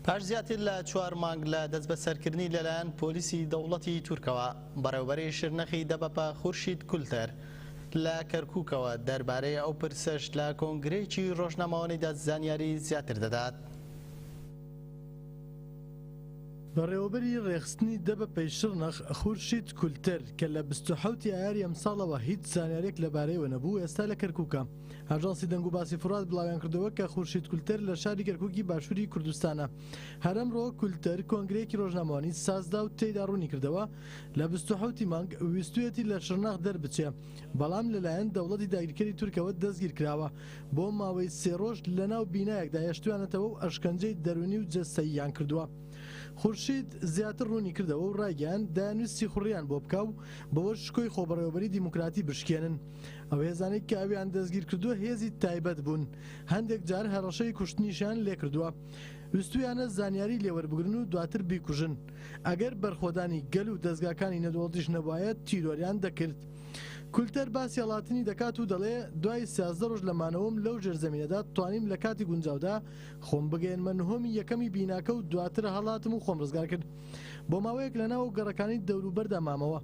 پاش زیاتر لە 4 مانگ لە دەست بەسەرکردنی لەلایەن پۆلیسی دەوڵەتی تورکەوە بەڕێوەبەری شرنەخی دەبەپە خورشید کولتەر لە کەرکووکەوە دەربارەی ئەو پرسەش لە کۆنگرەیەکی ڕۆژنامەوانیدا زانیاری زیاتر دەدات. بەڕێوەبەری ڕێخستنی دەبەپەی شرنەخ خورشید کولتەر کە لە 27 ئایاری ئەمساڵەوە هیچ زانیارێک لەبارەیەوە نەبوو ئێستا لە کەرکووکە. ئاژانسی دەنگ و باسی فرات بڵاویان کردەوە کە خورشید کولتەر لە شاری کەرکووکی باشووری کوردستانە. هەرەمڕۆ کولتەر کۆنگرەیەکی ڕۆژنامەوانی سازدا و تێیدا ڕوونی کردەوە لە 27 مانگ ویستویەتی لە شرنەخ دەربچێ، بەڵام لەلایەن دەوڵەتی داگیرکەری تورکەوە دەستگیر کراوە بۆ ماوەی 3 ڕۆژ لەناو بینایەکدا هێشتویانەتەوە و ئەشکەنجەی دەرونی و جەستەییان کردووە. خورشید زیاتر ڕوونی کردەوە و ڕایگەیان دایانویستی خوڕیان بۆ بکاو بەوە شکۆی خۆبەڕێوەبەری دیموکراتی بشکێنن. ئەو هێزانەی کە ئەویان دەستگیر کردووە هێزی تایبەت بوون، هەندێک جار هەڕەشەی کوشتنیشان لێ کردووە، ویستویانە زانیاری لێوەربگرن و دواتر بیکوژن. ئەگەر بەرخۆدانی گەل و دەستگاکانی نەدەوڵەتیش نەبوایە تیرۆریان دەکرد. کولتەر باسی هەڵاتنی دەکات و دەڵێ دوای 13 ڕۆژ لە مانەوەم لەو ژێرزەمینەدا توانیم لە کاتی گونجاودا خۆم بگەێنمە نهۆمی یەکەمی بیناکە و دواتر هەڵاتم و خۆم ڕزگار کرد. بۆ ماوەیەک لەناو گەڕەکانی دەوروبەردا مامەوە،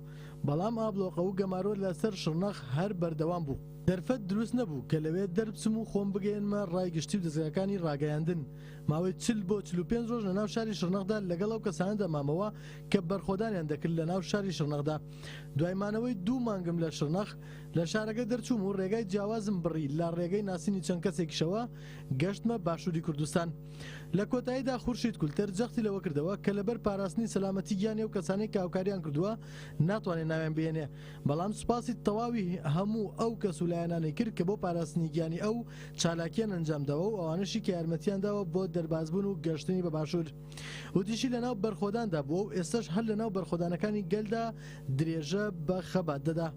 بەڵام ئابلۆقە و گەمارۆ لەسەر شرنەخ هەر بەردەوام بوو. دەرفەت دروست نەبوو کە لەوێ دەربچم و خۆم بگەێنمە ڕایگشتی و دەستگاکانی ڕاگەیاندن. ماوەی 40 بۆ 45 ڕۆژ لەناو شاری شرنەخدا لەگەڵ ئەو کەسانەدا مامەوە کە بەرخۆدانیان دەکرد لەناو شاری شرنەخدا. دوایمانەوەی 2 مانگم لە شرنەخ لە شارەکە دەرچووم و ڕێگای جیاوازم بڕی لە ڕێگەی ناسینی چەند کەسێکیشەوە گەشتمە باشووری کوردستان. لە کۆتاییدا خورشید کولتەر جەختی لەوە کردەوە کە لەبەر پاراستنی سەلامەتی گیانی و کەسانەی کە هاوکاریان کردووە ناتوانێت ناویان بێنێ، بەڵام سوپاسی تەواوی هەموو ئەو کەس و لایەنانەی کرد کە بۆ پاراستنی گیانی ئەو چالاکیان ئەنجامداوە و ئەوانشی کە یارمەتیانداوە بۆ دەربازبوون و گەشتنی بە باشوور. وتیشی لەناو بەرخۆداندا بووە و ئێستاش هەر لەناو بەرخۆدانەکانی گەلدا درێژە بە خەبات دەدا.